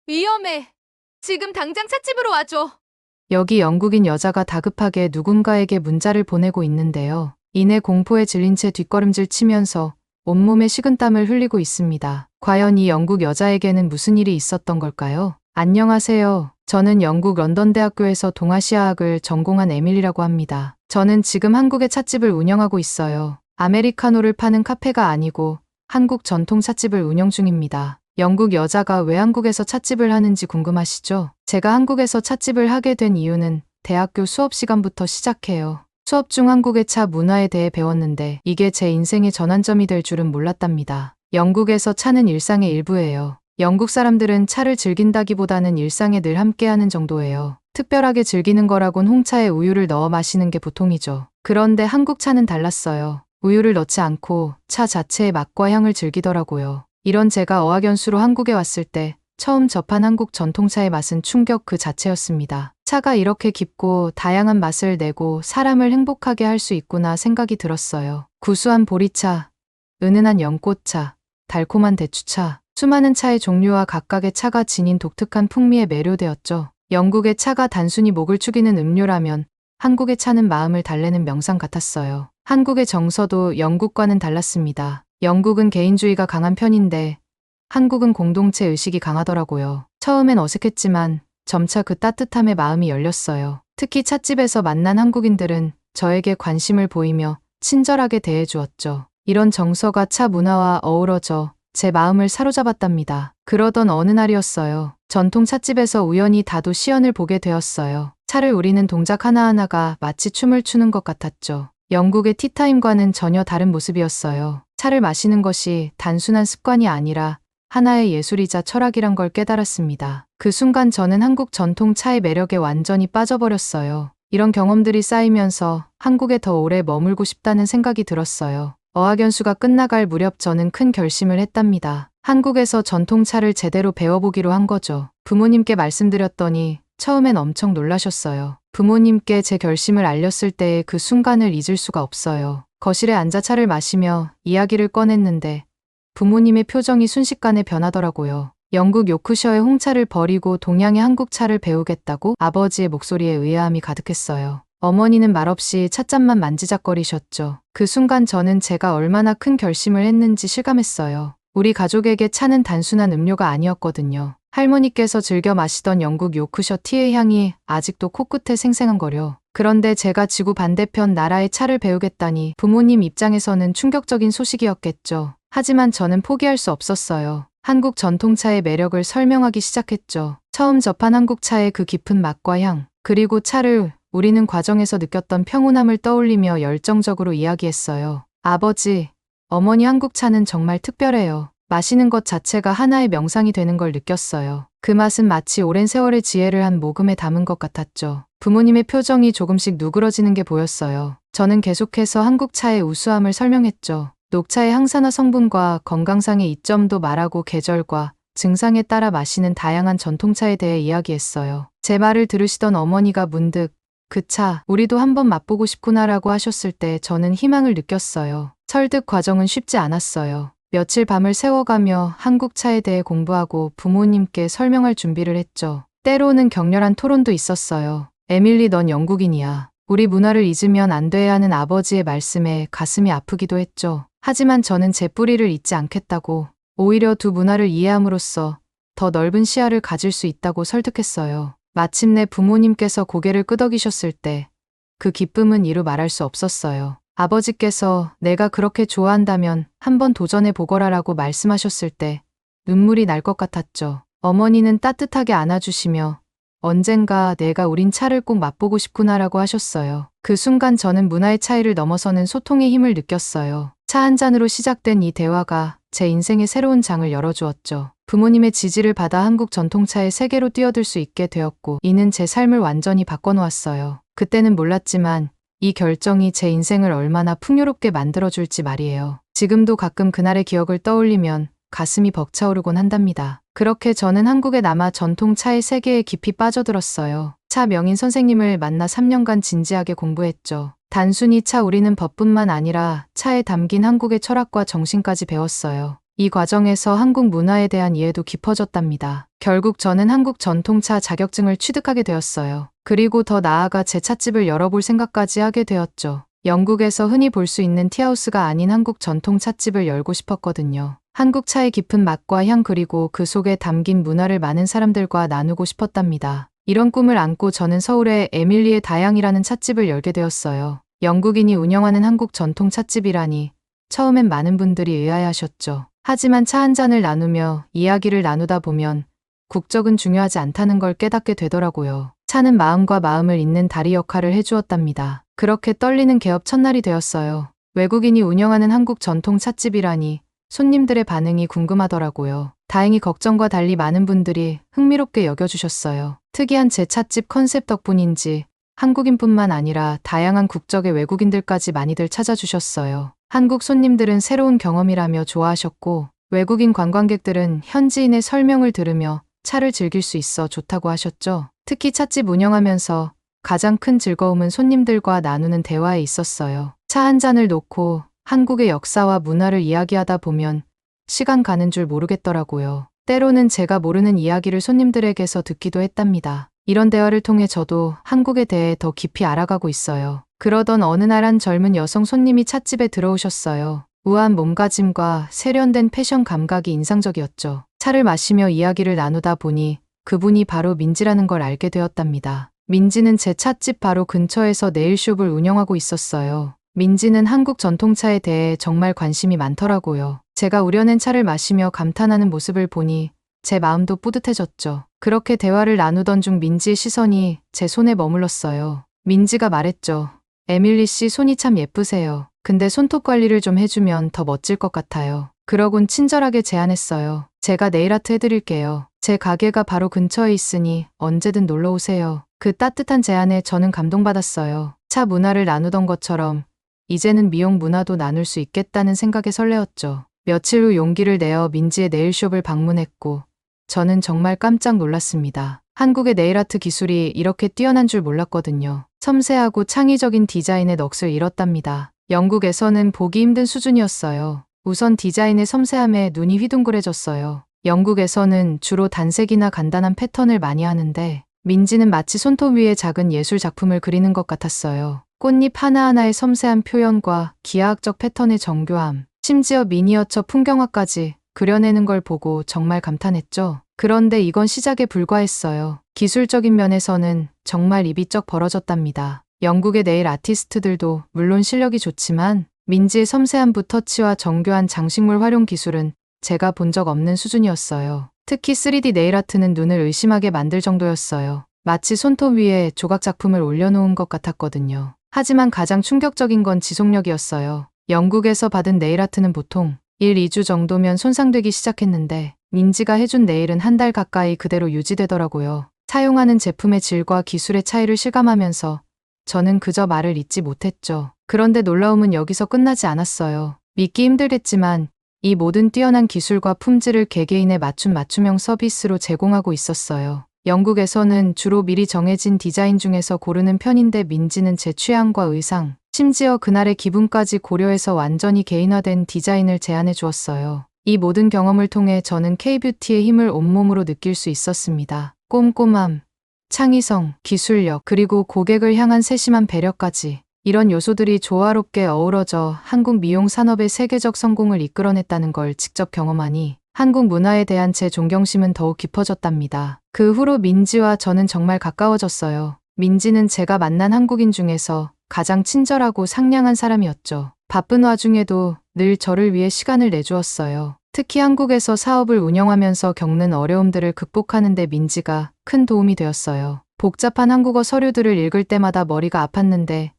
위험해. 지금 당장 찻집으로 와줘. 여기 영국인 여자가 다급하게 누군가에게 문자를 보내고 있는데요. 이내 공포에 질린 채 뒷걸음질 치면서 온몸에 식은땀을 흘리고 있습니다. 과연 이 영국 여자에게는 무슨 일이 있었던 걸까요? 안녕하세요. 저는 영국 런던 대학교에서 동아시아학을 전공한 에밀리라고 합니다. 저는 지금 한국의 찻집을 운영하고 있어요. 아메리카노를 파는 카페가 아니고 한국 전통 찻집을 운영 중입니다. 영국 여자가 왜 한국에서 찻집을 하는지 궁금하시죠? 제가 한국에서 찻집을 하게 된 이유는 대학교 수업 시간부터 시작해요. 수업 중 한국의 차 문화에 대해 배웠는데 이게 제 인생의 전환점이 될 줄은 몰랐답니다. 영국에서 차는 일상의 일부예요. 영국 사람들은 차를 즐긴다기보다는 일상에 늘 함께하는 정도예요. 특별하게 즐기는 거라곤 홍차에 우유를 넣어 마시는 게 보통이죠. 그런데 한국 차는 달랐어요. 우유를 넣지 않고 차 자체의 맛과 향을 즐기더라고요. 이런 제가 어학연수로 한국에 왔을 때 처음 접한 한국 전통차의 맛은 충격 그 자체였습니다. 차가 이렇게 깊고 다양한 맛을 내고 사람을 행복하게 할 수 있구나 생각이 들었어요. 구수한 보리차, 은은한 연꽃차, 달콤한 대추차, 수많은 차의 종류와 각각의 차가 지닌 독특한 풍미에 매료되었죠. 영국의 차가 단순히 목을 축이는 음료라면 한국의 차는 마음을 달래는 명상 같았어요. 한국의 정서도 영국과는 달랐습니다. 영국은 개인주의가 강한 편인데 한국은 공동체 의식이 강하더라고요. 처음엔 어색했지만 점차 그 따뜻함에 마음이 열렸어요. 특히 찻집에서 만난 한국인들은 저에게 관심을 보이며 친절하게 대해주었죠. 이런 정서가 차 문화와 어우러져 제 마음을 사로잡았답니다. 그러던 어느 날이었어요. 전통 찻집에서 우연히 다도 시연을 보게 되었어요. 차를 우리는 동작 하나하나가 마치 춤을 추는 것 같았죠. 영국의 티타임과는 전혀 다른 모습이었어요. 차를 마시는 것이 단순한 습관이 아니라 하나의 예술이자 철학이란 걸 깨달았습니다. 그 순간 저는 한국 전통 차의 매력에 완전히 빠져버렸어요. 이런 경험들이 쌓이면서 한국에 더 오래 머물고 싶다는 생각이 들었어요. 어학연수가 끝나갈 무렵 저는 큰 결심을 했답니다. 한국에서 전통차를 제대로 배워보기로 한 거죠. 부모님께 말씀드렸더니 처음엔 엄청 놀라셨어요. 부모님께 제 결심을 알렸을 때의 그 순간을 잊을 수가 없어요. 거실에 앉아 차를 마시며 이야기를 꺼냈는데 부모님의 표정이 순식간에 변하더라고요. 영국 요크셔의 홍차를 버리고 동양의 한국차를 배우겠다고 아버지의 목소리에 의아함이 가득했어요. 어머니는 말없이 찻잔만 만지작거리셨죠. 그 순간 저는 제가 얼마나 큰 결심을 했는지 실감했어요. 우리 가족에게 차는 단순한 음료가 아니었거든요. 할머니께서 즐겨 마시던 영국 요크셔 티의 향이 아직도 코끝에 생생한거려. 그런데 제가 지구 반대편 나라의 차를 배우겠다니 부모님 입장에서는 충격적인 소식이었겠죠. 하지만 저는 포기할 수 없었어요. 한국 전통차의 매력을 설명하기 시작했죠. 처음 접한 한국차의 그 깊은 맛과 향, 그리고 차를 우리는 과정에서 느꼈던 평온함을 떠올리며 열정적으로 이야기했어요. 아버지, 어머니 한국차는 정말 특별해요. 마시는 것 자체가 하나의 명상이 되는 걸 느꼈어요. 그 맛은 마치 오랜 세월의 지혜를 한 모금에 담은 것 같았죠. 부모님의 표정이 조금씩 누그러지는 게 보였어요. 저는 계속해서 한국차의 우수함을 설명했죠. 녹차의 항산화 성분과 건강상의 이점도 말하고 계절과 증상에 따라 마시는 다양한 전통차에 대해 이야기했어요. 제 말을 들으시던 어머니가 문득 그 차, 우리도 한번 맛보고 싶구나라고 하셨을 때 저는 희망을 느꼈어요. 설득 과정은 쉽지 않았어요. 며칠 밤을 새워가며 한국차에 대해 공부하고 부모님께 설명할 준비를 했죠. 때로는 격렬한 토론도 있었어요. 에밀리, 넌 영국인이야. 우리 문화를 잊으면 안 돼 하는 아버지의 말씀에 가슴이 아프기도 했죠. 하지만 저는 제 뿌리를 잊지 않겠다고, 오히려 두 문화를 이해함으로써 더 넓은 시야를 가질 수 있다고 설득했어요. 마침내 부모님께서 고개를 끄덕이셨을 때 그 기쁨은 이루 말할 수 없었어요. 아버지께서 내가 그렇게 좋아한다면 한번 도전해 보거라라고 말씀하셨을 때 눈물이 날 것 같았죠. 어머니는 따뜻하게 안아주시며 언젠가 내가 우린 차를 꼭 맛보고 싶구나라고 하셨어요. 그 순간 저는 문화의 차이를 넘어서는 소통의 힘을 느꼈어요. 차 한 잔으로 시작된 이 대화가 제 인생의 새로운 장을 열어주었죠. 부모님의 지지를 받아 한국 전통차의 세계로 뛰어들 수 있게 되었고 이는 제 삶을 완전히 바꿔놓았어요. 그때는 몰랐지만 이 결정이 제 인생을 얼마나 풍요롭게 만들어줄지 말이에요. 지금도 가끔 그날의 기억을 떠올리면 가슴이 벅차오르곤 한답니다. 그렇게 저는 한국에 남아 전통 차의 세계에 깊이 빠져들었어요. 차 명인 선생님을 만나 3년간 진지하게 공부했죠. 단순히 차 우리는 법뿐만 아니라 차에 담긴 한국의 철학과 정신까지 배웠어요. 이 과정에서 한국 문화에 대한 이해도 깊어졌답니다. 결국 저는 한국 전통차 자격증을 취득하게 되었어요. 그리고 더 나아가 제 찻집을 열어볼 생각까지 하게 되었죠. 영국에서 흔히 볼 수 있는 티하우스가 아닌 한국 전통 찻집을 열고 싶었거든요. 한국 차의 깊은 맛과 향 그리고 그 속에 담긴 문화를 많은 사람들과 나누고 싶었답니다. 이런 꿈을 안고 저는 서울의 에밀리의 다양이라는 찻집을 열게 되었어요. 영국인이 운영하는 한국 전통 찻집이라니 처음엔 많은 분들이 의아해하셨죠. 하지만 차 한 잔을 나누며 이야기를 나누다 보면 국적은 중요하지 않다는 걸 깨닫게 되더라고요. 차는 마음과 마음을 잇는 다리 역할을 해주었답니다. 그렇게 떨리는 개업 첫날이 되었어요. 외국인이 운영하는 한국 전통 찻집이라니 손님들의 반응이 궁금하더라고요. 다행히 걱정과 달리 많은 분들이 흥미롭게 여겨주셨어요. 특이한 제 찻집 컨셉 덕분인지 한국인뿐만 아니라 다양한 국적의 외국인들까지 많이들 찾아주셨어요. 한국 손님들은 새로운 경험이라며 좋아하셨고 외국인 관광객들은 현지인의 설명을 들으며 차를 즐길 수 있어 좋다고 하셨죠. 특히 찻집 운영하면서 가장 큰 즐거움은 손님들과 나누는 대화에 있었어요. 차 한 잔을 놓고 한국의 역사와 문화를 이야기하다 보면 시간 가는 줄 모르겠더라고요. 때로는 제가 모르는 이야기를 손님들에게서 듣기도 했답니다. 이런 대화를 통해 저도 한국에 대해 더 깊이 알아가고 있어요. 그러던 어느 날 한 젊은 여성 손님이 찻집에 들어오셨어요. 우아한 몸가짐과 세련된 패션 감각이 인상적이었죠. 차를 마시며 이야기를 나누다 보니 그분이 바로 민지라는 걸 알게 되었답니다. 민지는 제 찻집 바로 근처에서 네일숍을 운영하고 있었어요. 민지는 한국 전통차에 대해 정말 관심이 많더라고요. 제가 우려낸 차를 마시며 감탄하는 모습을 보니 제 마음도 뿌듯해졌죠. 그렇게 대화를 나누던 중 민지의 시선이 제 손에 머물렀어요. 민지가 말했죠. 에밀리 씨 손이 참 예쁘세요. 근데 손톱 관리를 좀 해주면 더 멋질 것 같아요. 그러곤 친절하게 제안했어요. 제가 네일아트 해드릴게요. 제 가게가 바로 근처에 있으니 언제든 놀러 오세요. 그 따뜻한 제안에 저는 감동받았어요. 차 문화를 나누던 것처럼 이제는 미용 문화도 나눌 수 있겠다는 생각에 설레었죠. 며칠 후 용기를 내어 민지의 네일숍을 방문했고 저는 정말 깜짝 놀랐습니다. 한국의 네일아트 기술이 이렇게 뛰어난 줄 몰랐거든요. 섬세하고 창의적인 디자인의 넋을 잃었답니다. 영국에서는 보기 힘든 수준이었어요. 우선 디자인의 섬세함에 눈이 휘둥그레졌어요. 영국에서는 주로 단색이나 간단한 패턴을 많이 하는데 민지는 마치 손톱 위에 작은 예술 작품을 그리는 것 같았어요. 꽃잎 하나하나의 섬세한 표현과 기하학적 패턴의 정교함, 심지어 미니어처 풍경화까지 그려내는 걸 보고 정말 감탄했죠. 그런데 이건 시작에 불과했어요. 기술적인 면에서는 정말 입이 쩍 벌어졌답니다. 영국의 네일 아티스트들도 물론 실력이 좋지만 민지의 섬세한 붓터치와 정교한 장식물 활용 기술은 제가 본 적 없는 수준이었어요. 특히 3D 네일 아트는 눈을 의심하게 만들 정도였어요. 마치 손톱 위에 조각 작품을 올려놓은 것 같았거든요. 하지만 가장 충격적인 건 지속력이었어요. 영국에서 받은 네일 아트는 보통 1, 2주 정도면 손상되기 시작했는데 민지가 해준 네일은 한 달 가까이 그대로 유지되더라고요. 사용하는 제품의 질과 기술의 차이를 실감하면서 저는 그저 말을 잇지 못했죠. 그런데 놀라움은 여기서 끝나지 않았어요. 믿기 힘들겠지만 이 모든 뛰어난 기술과 품질을 개개인에 맞춘 맞춤형 서비스로 제공하고 있었어요. 영국에서는 주로 미리 정해진 디자인 중에서 고르는 편인데 민지는 제 취향과 의상, 심지어 그날의 기분까지 고려해서 완전히 개인화된 디자인을 제안해 주었어요. 이 모든 경험을 통해 저는 K-뷰티의 힘을 온몸으로 느낄 수 있었습니다. 꼼꼼함, 창의성, 기술력, 그리고 고객을 향한 세심한 배려까지. 이런 요소들이 조화롭게 어우러져 한국 미용 산업의 세계적 성공을 이끌어냈다는 걸 직접 경험하니 한국 문화에 대한 제 존경심은 더욱 깊어졌답니다. 그 후로 민지와 저는 정말 가까워졌어요. 민지는 제가 만난 한국인 중에서 가장 친절하고 상냥한 사람이었죠. 바쁜 와중에도 늘 저를 위해 시간을 내주었어요. 특히 한국에서 사업을 운영하면서 겪는 어려움들을 극복하는 데 민지가 큰 도움이 되었어요. 복잡한 한국어 서류들을 읽을 때마다 머리가 아팠는데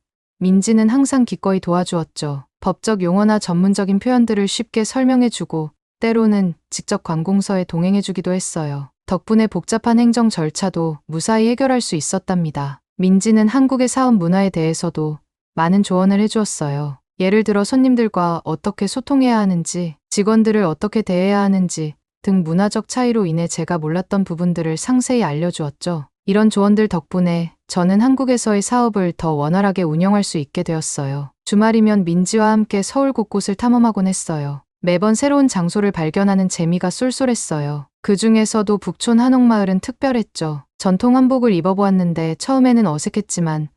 민지는 항상 기꺼이 도와주었죠. 법적 용어나 전문적인 표현들을 쉽게 설명해주고 때로는 직접 관공서에 동행해주기도 했어요. 덕분에 복잡한 행정 절차도 무사히 해결할 수 있었답니다. 민지는 한국의 사업 문화에 대해서도 많은 조언을 해주었어요. 예를 들어 손님들과 어떻게 소통해야 하는지, 직원들을 어떻게 대해야 하는지 등 문화적 차이로 인해 제가 몰랐던 부분들을 상세히 알려주었죠. 이런 조언들 덕분에 저는 한국에서의 사업을 더 원활하게 운영할 수 있게 되었어요. 주말이면 민지와 함께 서울 곳곳을 탐험하곤 했어요. 매번 새로운 장소를 발견하는 재미가 쏠쏠했어요. 그 중에서도 북촌 한옥마을은 특별했죠. 전통 한복을 입어보았는데 처음에는 어색했지만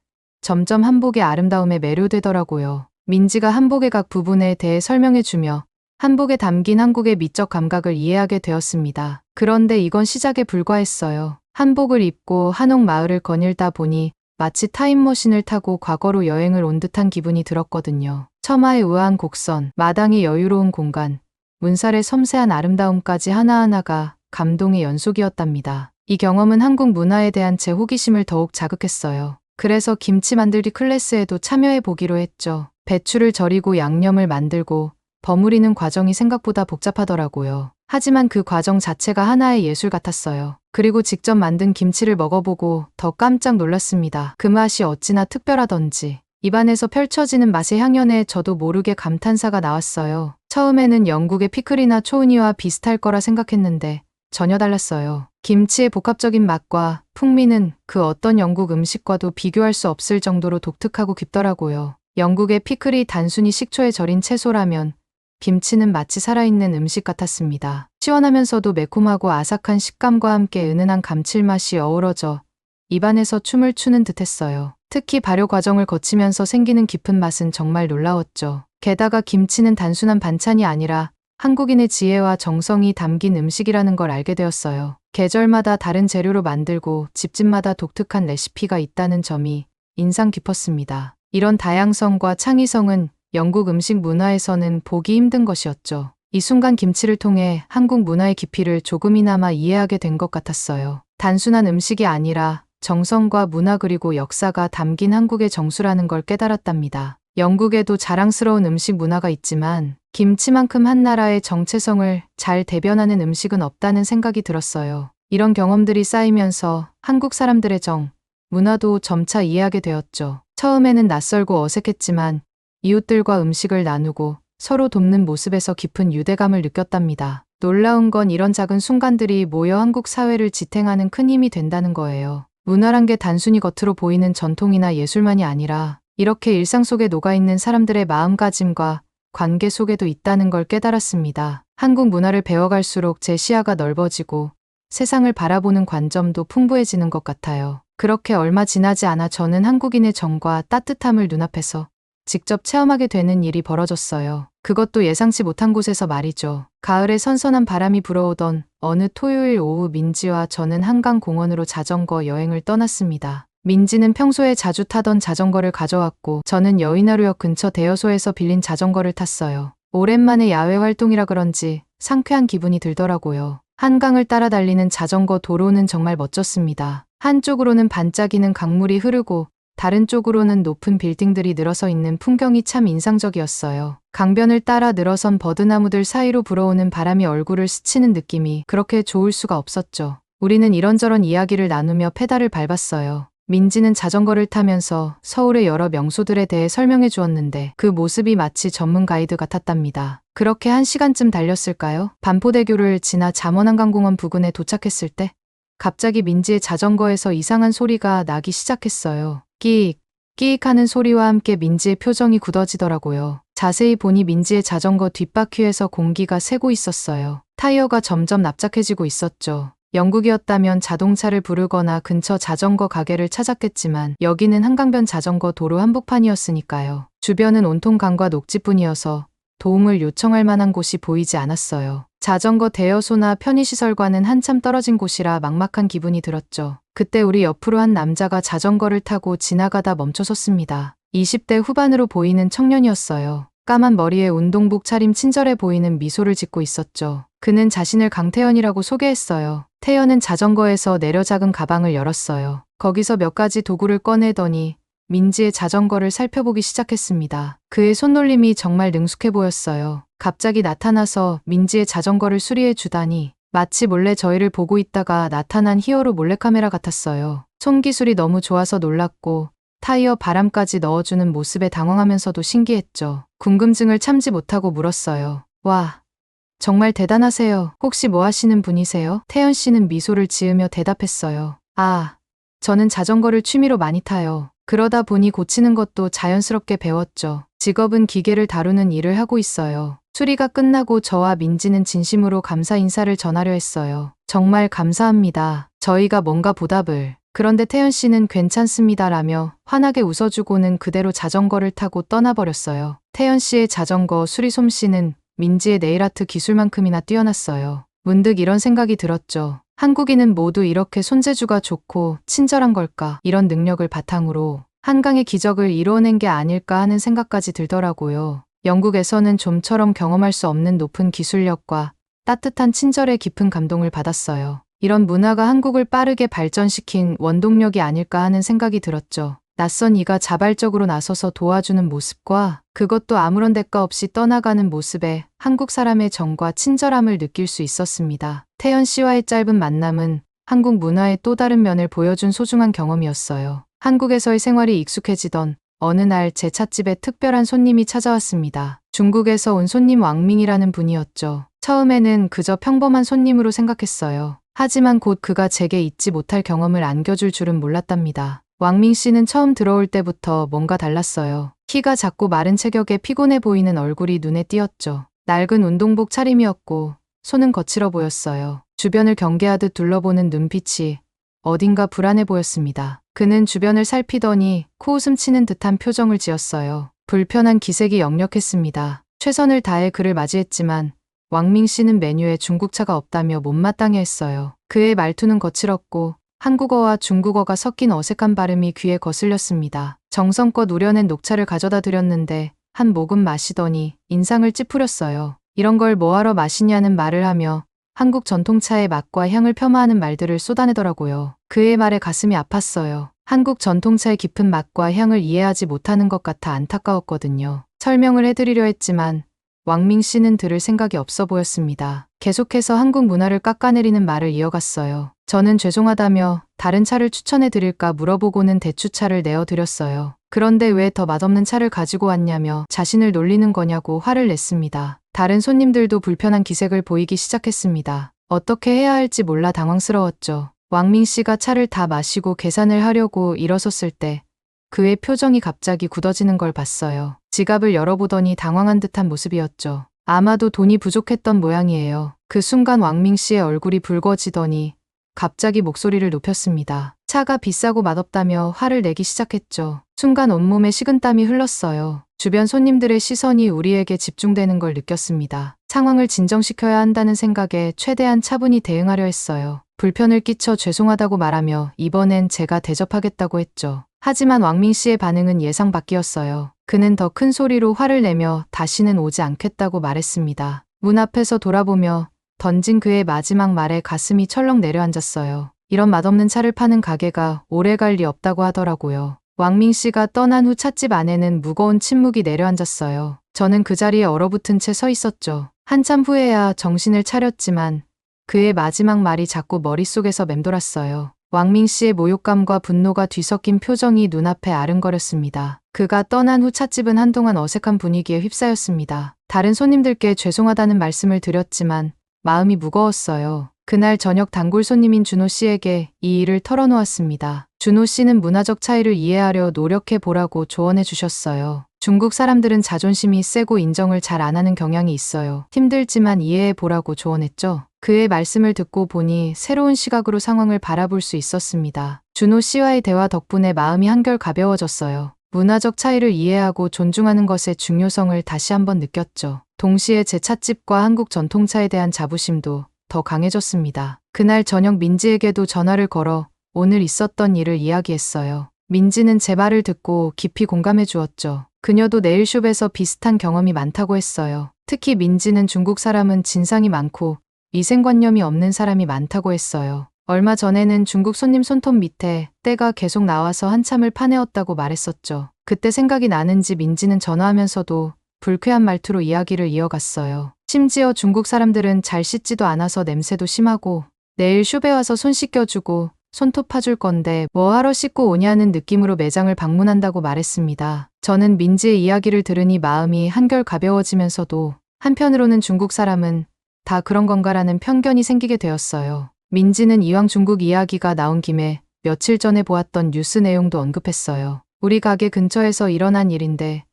점점 한복의 아름다움에 매료되더라고요. 민지가 한복의 각 부분에 대해 설명해주며 한복에 담긴 한국의 미적 감각을 이해하게 되었습니다. 그런데 이건 시작에 불과했어요. 한복을 입고 한옥마을을 거닐다 보니 마치 타임머신을 타고 과거로 여행을 온 듯한 기분이 들었거든요. 처마의 우아한 곡선, 마당의 여유로운 공간, 문살의 섬세한 아름다움까지 하나하나가 감동의 연속이었답니다. 이 경험은 한국 문화에 대한 제 호기심을 더욱 자극했어요. 그래서 김치 만들기 클래스에도 참여해 보기로 했죠. 배추를 절이고 양념을 만들고 버무리는 과정이 생각보다 복잡하더라고요. 하지만 그 과정 자체가 하나의 예술 같았어요. 그리고 직접 만든 김치를 먹어보고 더 깜짝 놀랐습니다. 그 맛이 어찌나 특별하던지. 입안에서 펼쳐지는 맛의 향연에 저도 모르게 감탄사가 나왔어요. 처음에는 영국의 피클이나 초은이와 비슷할 거라 생각했는데 전혀 달랐어요. 김치의 복합적인 맛과 풍미는 그 어떤 영국 음식과도 비교할 수 없을 정도로 독특하고 깊더라고요. 영국의 피클이 단순히 식초에 절인 채소라면 김치는 마치 살아있는 음식 같았습니다. 시원하면서도 매콤하고 아삭한 식감과 함께 은은한 감칠맛이 어우러져 입안에서 춤을 추는 듯했어요. 특히 발효 과정을 거치면서 생기는 깊은 맛은 정말 놀라웠죠. 게다가 김치는 단순한 반찬이 아니라 한국인의 지혜와 정성이 담긴 음식이라는 걸 알게 되었어요. 계절마다 다른 재료로 만들고 집집마다 독특한 레시피가 있다는 점이 인상 깊었습니다. 이런 다양성과 창의성은 영국 음식 문화에서는 보기 힘든 것이었죠. 이 순간 김치를 통해 한국 문화의 깊이를 조금이나마 이해하게 된 것 같았어요. 단순한 음식이 아니라 정성과 문화 그리고 역사가 담긴 한국의 정수라는 걸 깨달았답니다. 영국에도 자랑스러운 음식 문화가 있지만 김치만큼 한 나라의 정체성을 잘 대변하는 음식은 없다는 생각이 들었어요. 이런 경험들이 쌓이면서 한국 사람들의 문화도 점차 이해하게 되었죠. 처음에는 낯설고 어색했지만 이웃들과 음식을 나누고 서로 돕는 모습에서 깊은 유대감을 느꼈답니다. 놀라운 건 이런 작은 순간들이 모여 한국 사회를 지탱하는 큰 힘이 된다는 거예요. 문화란 게 단순히 겉으로 보이는 전통이나 예술만이 아니라 이렇게 일상 속에 녹아있는 사람들의 마음가짐과 관계 속에도 있다는 걸 깨달았습니다. 한국 문화를 배워갈수록 제 시야가 넓어지고 세상을 바라보는 관점도 풍부해지는 것 같아요. 그렇게 얼마 지나지 않아 저는 한국인의 정과 따뜻함을 눈앞에서 직접 체험하게 되는 일이 벌어졌어요. 그것도 예상치 못한 곳에서 말이죠. 가을에 선선한 바람이 불어오던 어느 토요일 오후 민지와 저는 한강공원으로 자전거 여행을 떠났습니다. 민지는 평소에 자주 타던 자전거를 가져왔고 저는 여의나루역 근처 대여소에서 빌린 자전거를 탔어요. 오랜만에 야외 활동이라 그런지 상쾌한 기분이 들더라고요. 한강을 따라 달리는 자전거 도로는 정말 멋졌습니다. 한쪽으로는 반짝이는 강물이 흐르고 다른 쪽으로는 높은 빌딩들이 늘어서 있는 풍경이 참 인상적이었어요. 강변을 따라 늘어선 버드나무들 사이로 불어오는 바람이 얼굴을 스치는 느낌이 그렇게 좋을 수가 없었죠. 우리는 이런저런 이야기를 나누며 페달을 밟았어요. 민지는 자전거를 타면서 서울의 여러 명소들에 대해 설명해 주었는데 그 모습이 마치 전문 가이드 같았답니다. 그렇게 1시간쯤 달렸을까요? 반포대교를 지나 잠원한강공원 부근에 도착했을 때 갑자기 민지의 자전거에서 이상한 소리가 나기 시작했어요. 끼익, 끼익 하는 소리와 함께 민지의 표정이 굳어지더라고요. 자세히 보니 민지의 자전거 뒷바퀴에서 공기가 새고 있었어요. 타이어가 점점 납작해지고 있었죠. 영국이었다면 자동차를 부르거나 근처 자전거 가게를 찾았겠지만 여기는 한강변 자전거 도로 한복판이었으니까요. 주변은 온통 강과 녹지뿐이어서 도움을 요청할 만한 곳이 보이지 않았어요. 자전거 대여소나 편의시설과는 한참 떨어진 곳이라 막막한 기분이 들었죠. 그때 우리 옆으로 한 남자가 자전거를 타고 지나가다 멈춰섰습니다. 20대 후반으로 보이는 청년이었어요. 까만 머리에 운동복 차림 친절해 보이는 미소를 짓고 있었죠. 그는 자신을 강태현이라고 소개했어요. 태연은 자전거에서 내려 작은 가방을 열었어요. 거기서 몇 가지 도구를 꺼내더니 민지의 자전거를 살펴보기 시작했습니다. 그의 손놀림이 정말 능숙해 보였어요. 갑자기 나타나서 민지의 자전거를 수리해 주다니 마치 몰래 저희를 보고 있다가 나타난 히어로 몰래카메라 같았어요. 손기술이 너무 좋아서 놀랐고 타이어 바람까지 넣어주는 모습에 당황하면서도 신기했죠. 궁금증을 참지 못하고 물었어요. 와, 정말 대단하세요. 혹시 뭐 하시는 분이세요? 태연 씨는 미소를 지으며 대답했어요. 아, 저는 자전거를 취미로 많이 타요. 그러다 보니 고치는 것도 자연스럽게 배웠죠. 직업은 기계를 다루는 일을 하고 있어요. 수리가 끝나고 저와 민지는 진심으로 감사 인사를 전하려 했어요. 정말 감사합니다. 저희가 뭔가 보답을. 그런데 태연 씨는 괜찮습니다라며 환하게 웃어주고는 그대로 자전거를 타고 떠나버렸어요. 태연 씨의 자전거 수리 솜씨는 민지의 네일아트 기술만큼이나 뛰어났어요. 문득 이런 생각이 들었죠. 한국인은 모두 이렇게 손재주가 좋고 친절한 걸까? 이런 능력을 바탕으로 한강의 기적을 이루어낸 게 아닐까 하는 생각까지 들더라고요. 영국에서는 좀처럼 경험할 수 없는 높은 기술력과 따뜻한 친절에 깊은 감동을 받았어요. 이런 문화가 한국을 빠르게 발전시킨 원동력이 아닐까 하는 생각이 들었죠. 낯선 이가 자발적으로 나서서 도와주는 모습과 그것도 아무런 대가 없이 떠나가는 모습에 한국 사람의 정과 친절함을 느낄 수 있었습니다. 태연 씨와의 짧은 만남은 한국 문화의 또 다른 면을 보여준 소중한 경험이었어요. 한국에서의 생활이 익숙해지던 어느 날 제 찻집에 특별한 손님이 찾아왔습니다. 중국에서 온 손님 왕밍이라는 분이었죠. 처음에는 그저 평범한 손님으로 생각했어요. 하지만 곧 그가 제게 잊지 못할 경험을 안겨줄 줄은 몰랐답니다. 왕밍 씨는 처음 들어올 때부터 뭔가 달랐어요. 키가 작고 마른 체격에 피곤해 보이는 얼굴이 눈에 띄었죠. 낡은 운동복 차림이었고 손은 거칠어 보였어요. 주변을 경계하듯 둘러보는 눈빛이 어딘가 불안해 보였습니다. 그는 주변을 살피더니 코웃음 치는 듯한 표정을 지었어요. 불편한 기색이 역력했습니다. 최선을 다해 그를 맞이했지만 왕밍 씨는 메뉴에 중국차가 없다며 못마땅해 했어요. 그의 말투는 거칠었고 한국어와 중국어가 섞인 어색한 발음이 귀에 거슬렸습니다. 정성껏 우려낸 녹차를 가져다 드렸는데 한 모금 마시더니 인상을 찌푸렸어요. 이런 걸 뭐하러 마시냐는 말을 하며 한국 전통차의 맛과 향을 폄하하는 말들을 쏟아내더라고요. 그의 말에 가슴이 아팠어요. 한국 전통차의 깊은 맛과 향을 이해하지 못하는 것 같아 안타까웠거든요. 설명을 해드리려 했지만 왕밍 씨는 들을 생각이 없어 보였습니다. 계속해서 한국 문화를 깎아내리는 말을 이어갔어요. 저는 죄송하다며 다른 차를 추천해 드릴까 물어보고는 대추차를 내어드렸어요. 그런데 왜 더 맛없는 차를 가지고 왔냐며 자신을 놀리는 거냐고 화를 냈습니다. 다른 손님들도 불편한 기색을 보이기 시작했습니다. 어떻게 해야 할지 몰라 당황스러웠죠. 왕밍 씨가 차를 다 마시고 계산을 하려고 일어섰을 때 그의 표정이 갑자기 굳어지는 걸 봤어요. 지갑을 열어보더니 당황한 듯한 모습이었죠. 아마도 돈이 부족했던 모양이에요. 그 순간 왕밍 씨의 얼굴이 붉어지더니 갑자기 목소리를 높였습니다. 차가 비싸고 맛없다며 화를 내기 시작했죠. 순간 온몸에 식은땀이 흘렀어요. 주변 손님들의 시선이 우리에게 집중되는 걸 느꼈습니다. 상황을 진정시켜야 한다는 생각에 최대한 차분히 대응하려 했어요. 불편을 끼쳐 죄송하다고 말하며 이번엔 제가 대접하겠다고 했죠. 하지만 왕밍 씨의 반응은 예상 밖이었어요. 그는 더 큰 소리로 화를 내며 다시는 오지 않겠다고 말했습니다. 문 앞에서 돌아보며 던진 그의 마지막 말에 가슴이 철렁 내려앉았어요. 이런 맛없는 차를 파는 가게가 오래 갈 리 없다고 하더라고요. 왕밍 씨가 떠난 후 찻집 안에는 무거운 침묵이 내려앉았어요. 저는 그 자리에 얼어붙은 채 서 있었죠. 한참 후에야 정신을 차렸지만 그의 마지막 말이 자꾸 머릿속에서 맴돌았어요. 왕밍 씨의 모욕감과 분노가 뒤섞인 표정이 눈앞에 아른거렸습니다. 그가 떠난 후 찻집은 한동안 어색한 분위기에 휩싸였습니다. 다른 손님들께 죄송하다는 말씀을 드렸지만 마음이 무거웠어요. 그날 저녁 단골 손님인 준호 씨에게 이 일을 털어놓았습니다. 준호 씨는 문화적 차이를 이해하려 노력해 보라고 조언해 주셨어요. 중국 사람들은 자존심이 세고 인정을 잘 안 하는 경향이 있어요. 힘들지만 이해해 보라고 조언했죠. 그의 말씀을 듣고 보니 새로운 시각으로 상황을 바라볼 수 있었습니다. 준호 씨와의 대화 덕분에 마음이 한결 가벼워졌어요. 문화적 차이를 이해하고 존중하는 것의 중요성을 다시 한번 느꼈죠. 동시에 제 찻집과 한국 전통차에 대한 자부심도 더 강해졌습니다. 그날 저녁 민지에게도 전화를 걸어 오늘 있었던 일을 이야기했어요. 민지는 제 말을 듣고 깊이 공감해 주었죠. 그녀도 네일숍에서 비슷한 경험이 많다고 했어요. 특히 민지는 중국 사람은 진상이 많고 위생관념이 없는 사람이 많다고 했어요. 얼마 전에는 중국 손님 손톱 밑에 때가 계속 나와서 한참을 파내었다고 말했었죠. 그때 생각이 나는지 민지는 전화하면서도 불쾌한 말투로 이야기를 이어갔어요. 심지어 중국 사람들은 잘 씻지도 않아서 냄새도 심하고 내일 숍에 와서 손 씻겨주고 손톱 파줄 건데 뭐하러 씻고 오냐는 느낌으로 매장을 방문한다고 말했습니다. 저는 민지의 이야기를 들으니 마음이 한결 가벼워지면서도 한편으로는 중국 사람은 다 그런 건가라는 편견이 생기게 되었어요. 민지는 이왕 중국 이야기가 나온 김에 며칠 전에 보았던 뉴스 내용도 언급했어요. 우리 가게 근처에서 일어난 일인데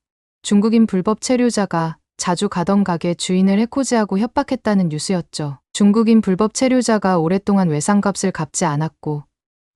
중국인 불법 체류자가 자주 가던 가게 주인을 해코지하고 협박했다는 뉴스였죠. 중국인 불법 체류자가 오랫동안 외상값을 갚지 않았고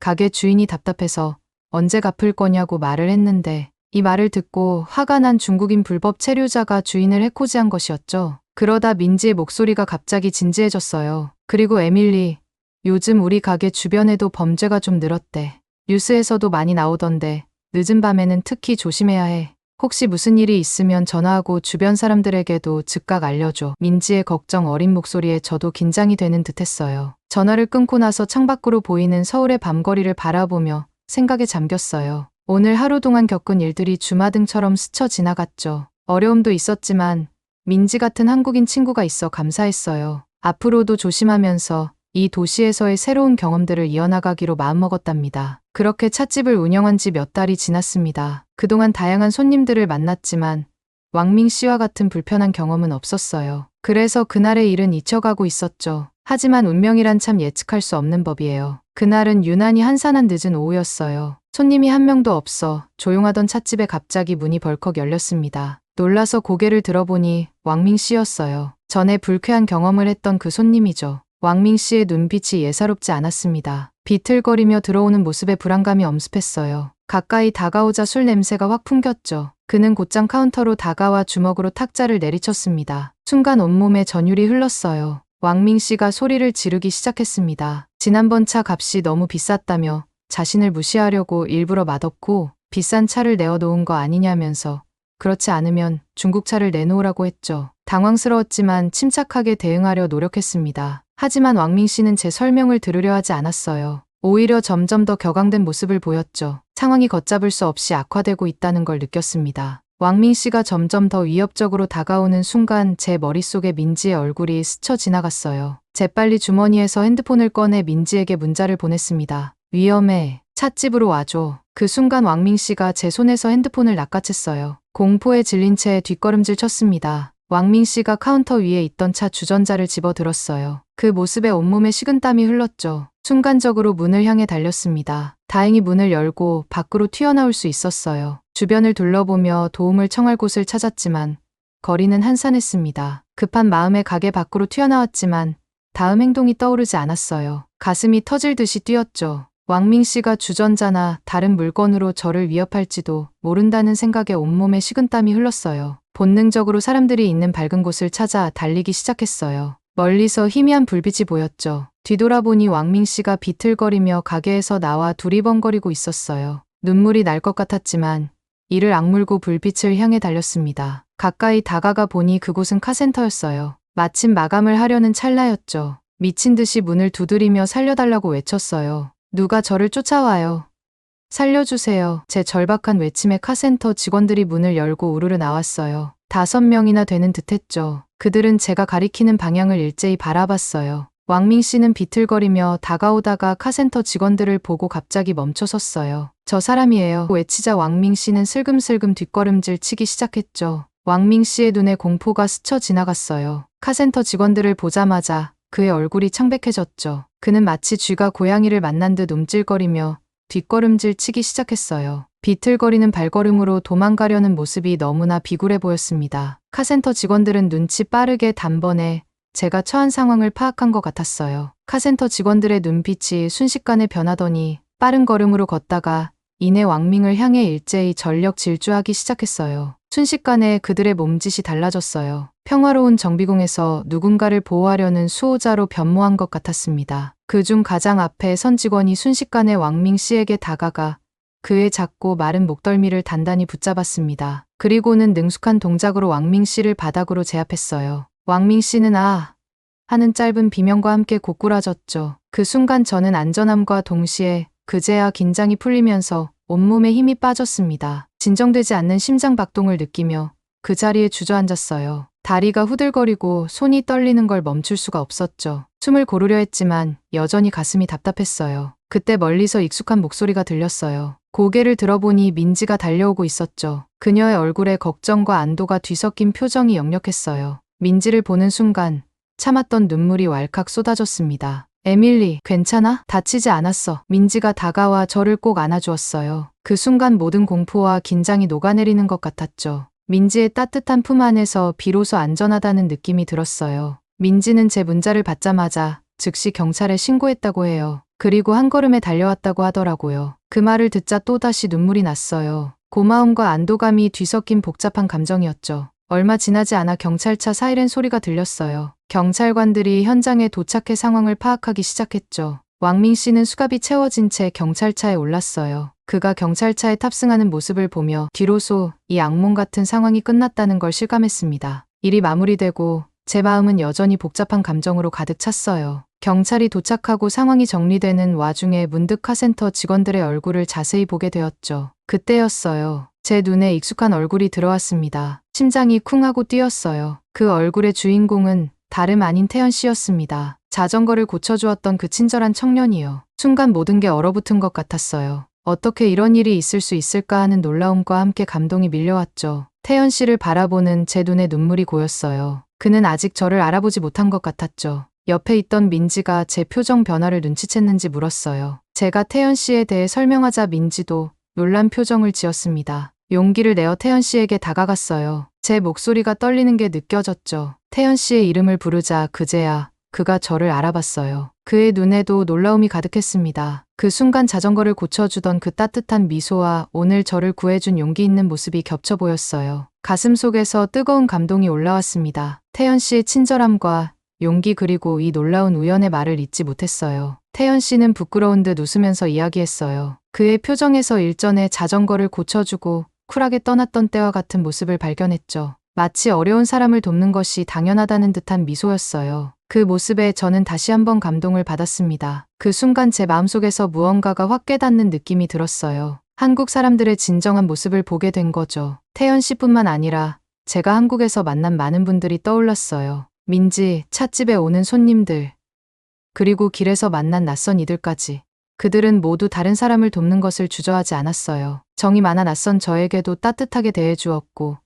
가게 주인이 답답해서 언제 갚을 거냐고 말을 했는데 이 말을 듣고 화가 난 중국인 불법 체류자가 주인을 해코지한 것이었죠. 그러다 민지의 목소리가 갑자기 진지해졌어요. 그리고 에밀리, 요즘 우리 가게 주변에도 범죄가 좀 늘었대. 뉴스에서도 많이 나오던데 늦은 밤에는 특히 조심해야 해. 혹시 무슨 일이 있으면 전화하고 주변 사람들에게도 즉각 알려줘. 민지의 걱정 어린 목소리에 저도 긴장이 되는 듯했어요. 전화를 끊고 나서 창밖으로 보이는 서울의 밤거리를 바라보며 생각에 잠겼어요. 오늘 하루 동안 겪은 일들이 주마등처럼 스쳐 지나갔죠. 어려움도 있었지만 민지 같은 한국인 친구가 있어 감사했어요. 앞으로도 조심하면서 이 도시에서의 새로운 경험들을 이어나가기로 마음먹었답니다. 그렇게 찻집을 운영한 지 몇 달이 지났습니다. 그동안 다양한 손님들을 만났지만 왕민 씨와 같은 불편한 경험은 없었어요. 그래서 그날의 일은 잊혀가고 있었죠. 하지만 운명이란 참 예측할 수 없는 법이에요. 그날은 유난히 한산한 늦은 오후였어요. 손님이 한 명도 없어 조용하던 찻집에 갑자기 문이 벌컥 열렸습니다. 놀라서 고개를 들어보니 왕민 씨였어요. 전에 불쾌한 경험을 했던 그 손님이죠. 왕민 씨의 눈빛이 예사롭지 않았습니다. 비틀거리며 들어오는 모습에 불안감이 엄습했어요. 가까이 다가오자 술 냄새가 확 풍겼죠. 그는 곧장 카운터로 다가와 주먹으로 탁자를 내리쳤습니다. 순간 온몸에 전율이 흘렀어요. 왕민 씨가 소리를 지르기 시작했습니다. 지난번 차 값이 너무 비쌌다며 자신을 무시하려고 일부러 맛없고 비싼 차를 내어놓은 거 아니냐면서 그렇지 않으면 중국차를 내놓으라고 했죠. 당황스러웠지만 침착하게 대응하려 노력했습니다. 하지만 왕민 씨는 제 설명을 들으려 하지 않았어요. 오히려 점점 더 격앙된 모습을 보였죠. 상황이 걷잡을 수 없이 악화되고 있다는 걸 느꼈습니다. 왕민 씨가 점점 더 위협적으로 다가오는 순간 제 머릿속에 민지의 얼굴이 스쳐 지나갔어요. 재빨리 주머니에서 핸드폰을 꺼내 민지에게 문자를 보냈습니다. 위험해. 찻집으로 와줘. 그 순간 왕민 씨가 제 손에서 핸드폰을 낚아챘어요. 공포에 질린 채 뒷걸음질 쳤습니다. 왕민 씨가 카운터 위에 있던 차 주전자를 집어들었어요. 그 모습에 온몸에 식은땀이 흘렀죠. 순간적으로 문을 향해 달렸습니다. 다행히 문을 열고 밖으로 튀어나올 수 있었어요. 주변을 둘러보며 도움을 청할 곳을 찾았지만 거리는 한산했습니다. 급한 마음에 가게 밖으로 튀어나왔지만 다음 행동이 떠오르지 않았어요. 가슴이 터질 듯이 뛰었죠. 왕민 씨가 주전자나 다른 물건으로 저를 위협할지도 모른다는 생각에 온몸에 식은땀이 흘렀어요. 본능적으로 사람들이 있는 밝은 곳을 찾아 달리기 시작했어요. 멀리서 희미한 불빛이 보였죠. 뒤돌아보니 왕민 씨가 비틀거리며 가게에서 나와 두리번거리고 있었어요. 눈물이 날 것 같았지만 이를 악물고 불빛을 향해 달렸습니다. 가까이 다가가 보니 그곳은 카센터였어요. 마침 마감을 하려는 찰나였죠. 미친 듯이 문을 두드리며 살려달라고 외쳤어요. 누가 저를 쫓아와요. 살려주세요. 제 절박한 외침에 카센터 직원들이 문을 열고 우르르 나왔어요. 5명이나 되는 듯했죠. 그들은 제가 가리키는 방향을 일제히 바라봤어요. 왕민 씨는 비틀거리며 다가오다가 카센터 직원들을 보고 갑자기 멈춰섰어요. 저 사람이에요. 외치자 왕민 씨는 슬금슬금 뒷걸음질 치기 시작했죠. 왕민 씨의 눈에 공포가 스쳐 지나갔어요. 카센터 직원들을 보자마자 그의 얼굴이 창백해졌죠. 그는 마치 쥐가 고양이를 만난 듯 움찔거리며 뒷걸음질 치기 시작했어요. 비틀거리는 발걸음으로 도망가려는 모습이 너무나 비굴해 보였습니다. 카센터 직원들은 눈치 빠르게 단번에 제가 처한 상황을 파악한 것 같았어요. 카센터 직원들의 눈빛이 순식간에 변하더니 빠른 걸음으로 걷다가 이내 왕민을 향해 일제히 전력 질주하기 시작했어요. 순식간에 그들의 몸짓이 달라졌어요. 평화로운 정비공에서 누군가를 보호하려는 수호자로 변모한 것 같았습니다. 그중 가장 앞에 선 직원이 순식간에 왕민 씨에게 다가가 그의 작고 마른 목덜미를 단단히 붙잡았습니다. 그리고는 능숙한 동작으로 왕민 씨를 바닥으로 제압했어요. 왕민 씨는 아 하는 짧은 비명과 함께 고꾸라졌죠. 그 순간 저는 안전함과 동시에 그제야 긴장이 풀리면서 온몸에 힘이 빠졌습니다. 진정되지 않는 심장 박동을 느끼며 그 자리에 주저앉았어요. 다리가 후들거리고 손이 떨리는 걸 멈출 수가 없었죠. 숨을 고르려 했지만 여전히 가슴이 답답했어요. 그때 멀리서 익숙한 목소리가 들렸어요. 고개를 들어보니 민지가 달려오고 있었죠. 그녀의 얼굴에 걱정과 안도가 뒤섞인 표정이 역력했어요. 민지를 보는 순간 참았던 눈물이 왈칵 쏟아졌습니다. 에밀리, 괜찮아? 다치지 않았어. 민지가 다가와 저를 꼭 안아주었어요. 그 순간 모든 공포와 긴장이 녹아내리는 것 같았죠. 민지의 따뜻한 품 안에서 비로소 안전하다는 느낌이 들었어요. 민지는 제 문자를 받자마자 즉시 경찰에 신고했다고 해요. 그리고 한 걸음에 달려왔다고 하더라고요. 그 말을 듣자 또다시 눈물이 났어요. 고마움과 안도감이 뒤섞인 복잡한 감정이었죠. 얼마 지나지 않아 경찰차 사이렌 소리가 들렸어요. 경찰관들이 현장에 도착해 상황을 파악하기 시작했죠. 왕민 씨는 수갑이 채워진 채 경찰차에 올랐어요. 그가 경찰차에 탑승하는 모습을 보며 비로소 이 악몽 같은 상황이 끝났다는 걸 실감했습니다. 일이 마무리되고 제 마음은 여전히 복잡한 감정으로 가득 찼어요. 경찰이 도착하고 상황이 정리되는 와중에 문득 카센터 직원들의 얼굴을 자세히 보게 되었죠. 그때였어요. 제 눈에 익숙한 얼굴이 들어왔습니다. 심장이 쿵 하고 뛰었어요. 그 얼굴의 주인공은 다름 아닌 태연 씨였습니다. 자전거를 고쳐주었던 그 친절한 청년이요. 순간 모든 게 얼어붙은 것 같았어요. 어떻게 이런 일이 있을 수 있을까 하는 놀라움과 함께 감동이 밀려왔죠. 태연 씨를 바라보는 제 눈에 눈물이 고였어요. 그는 아직 저를 알아보지 못한 것 같았죠. 옆에 있던 민지가 제 표정 변화를 눈치챘는지 물었어요. 제가 태연 씨에 대해 설명하자 민지도 놀란 표정을 지었습니다. 용기를 내어 태연 씨에게 다가갔어요. 제 목소리가 떨리는 게 느껴졌죠. 태연 씨의 이름을 부르자 그제야 그가 저를 알아봤어요. 그의 눈에도 놀라움이 가득했습니다. 그 순간 자전거를 고쳐주던 그 따뜻한 미소와 오늘 저를 구해준 용기 있는 모습이 겹쳐 보였어요. 가슴 속에서 뜨거운 감동이 올라왔습니다. 태연 씨의 친절함과 용기 그리고 이 놀라운 우연의 말을 잊지 못했어요. 태연 씨는 부끄러운 듯 웃으면서 이야기했어요. 그의 표정에서 일전에 자전거를 고쳐주고 쿨하게 떠났던 때와 같은 모습을 발견했죠. 마치 어려운 사람을 돕는 것이 당연하다는 듯한 미소였어요. 그 모습에 저는 다시 한번 감동을 받았습니다. 그 순간 제 마음속에서 무언가가 확 깨닫는 느낌이 들었어요. 한국 사람들의 진정한 모습을 보게 된 거죠. 태연 씨뿐만 아니라 제가 한국에서 만난 많은 분들이 떠올랐어요. 민지, 찻집에 오는 손님들, 그리고 길에서 만난 낯선 이들까지. 그들은 모두 다른 사람을 돕는 것을 주저하지 않았어요. 정이 많아 낯선 저에게도 따뜻하게 대해주었고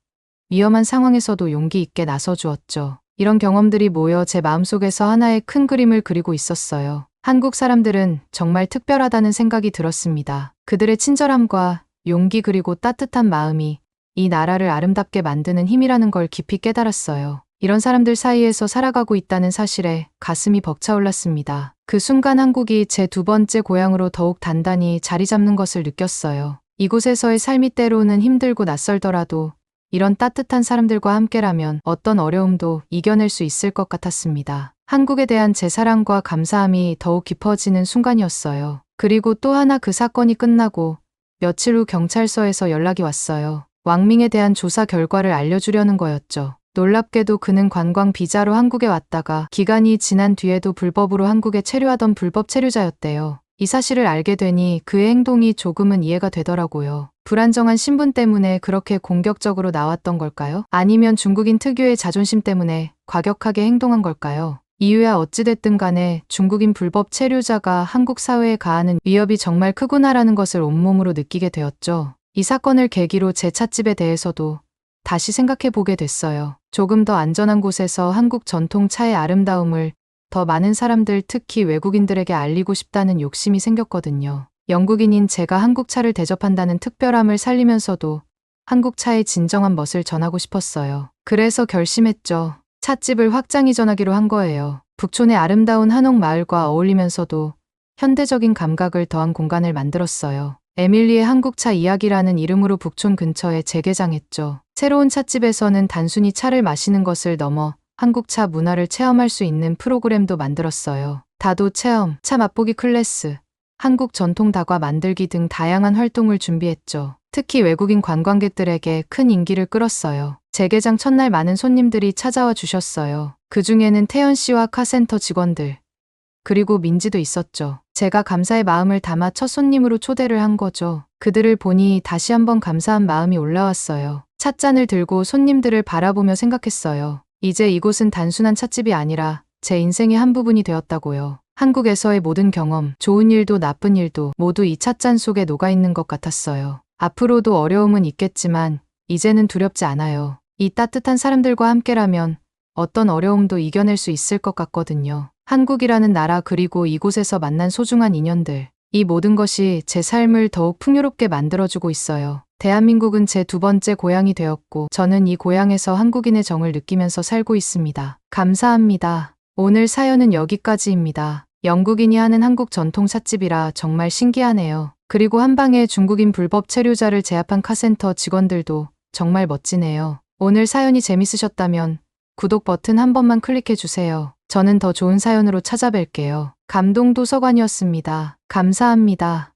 위험한 상황에서도 용기 있게 나서주었죠. 이런 경험들이 모여 제 마음속에서 하나의 큰 그림을 그리고 있었어요. 한국 사람들은 정말 특별하다는 생각이 들었습니다. 그들의 친절함과 용기 그리고 따뜻한 마음이 이 나라를 아름답게 만드는 힘이라는 걸 깊이 깨달았어요. 이런 사람들 사이에서 살아가고 있다는 사실에 가슴이 벅차올랐습니다. 그 순간 한국이 제 두 번째 고향으로 더욱 단단히 자리 잡는 것을 느꼈어요. 이곳에서의 삶이 때로는 힘들고 낯설더라도 이런 따뜻한 사람들과 함께라면 어떤 어려움도 이겨낼 수 있을 것 같았습니다. 한국에 대한 제 사랑과 감사함이 더욱 깊어지는 순간이었어요. 그리고 또 하나 그 사건이 끝나고 며칠 후 경찰서에서 연락이 왔어요. 왕밍에 대한 조사 결과를 알려주려는 거였죠. 놀랍게도 그는 관광 비자로 한국에 왔다가 기간이 지난 뒤에도 불법으로 한국에 체류하던 불법 체류자였대요. 이 사실을 알게 되니 그의 행동이 조금은 이해가 되더라고요. 불안정한 신분 때문에 그렇게 공격적으로 나왔던 걸까요? 아니면 중국인 특유의 자존심 때문에 과격하게 행동한 걸까요? 이유야 어찌됐든 간에 중국인 불법 체류자가 한국 사회에 가하는 위협이 정말 크구나라는 것을 온몸으로 느끼게 되었죠. 이 사건을 계기로 제 찻집에 대해서도 다시 생각해 보게 됐어요. 조금 더 안전한 곳에서 한국 전통 차의 아름다움을 더 많은 사람들, 특히 외국인들에게 알리고 싶다는 욕심이 생겼거든요. 영국인인 제가 한국 차를 대접한다는 특별함을 살리면서도 한국 차의 진정한 멋을 전하고 싶었어요. 그래서 결심했죠. 찻집을 확장 이전하기로 한 거예요. 북촌의 아름다운 한옥 마을과 어울리면서도 현대적인 감각을 더한 공간을 만들었어요. 에밀리의 한국차 이야기라는 이름으로 북촌 근처에 재개장했죠. 새로운 찻집에서는 단순히 차를 마시는 것을 넘어 한국차 문화를 체험할 수 있는 프로그램도 만들었어요. 다도 체험, 차 맛보기 클래스, 한국 전통 다과 만들기 등 다양한 활동을 준비했죠. 특히 외국인 관광객들에게 큰 인기를 끌었어요. 재개장 첫날 많은 손님들이 찾아와 주셨어요. 그 중에는 태연 씨와 카센터 직원들, 그리고 민지도 있었죠. 제가 감사의 마음을 담아 첫 손님으로 초대를 한 거죠. 그들을 보니 다시 한번 감사한 마음이 올라왔어요. 찻잔을 들고 손님들을 바라보며 생각했어요. 이제 이곳은 단순한 찻집이 아니라 제 인생의 한 부분이 되었다고요. 한국에서의 모든 경험, 좋은 일도 나쁜 일도 모두 이 찻잔 속에 녹아있는 것 같았어요. 앞으로도 어려움은 있겠지만 이제는 두렵지 않아요. 이 따뜻한 사람들과 함께라면 어떤 어려움도 이겨낼 수 있을 것 같거든요. 한국이라는 나라 그리고 이곳에서 만난 소중한 인연들, 이 모든 것이 제 삶을 더욱 풍요롭게 만들어주고 있어요. 대한민국은 제 두 번째 고향이 되었고 저는 이 고향에서 한국인의 정을 느끼면서 살고 있습니다. 감사합니다. 오늘 사연은 여기까지입니다. 영국인이 하는 한국 전통 찻집이라 정말 신기하네요. 그리고 한방에 중국인 불법 체류자를 제압한 카센터 직원들도 정말 멋지네요. 오늘 사연이 재밌으셨다면 구독 버튼 한 번만 클릭해 주세요. 저는 더 좋은 사연으로 찾아뵐게요. 감동도서관이었습니다. 감사합니다.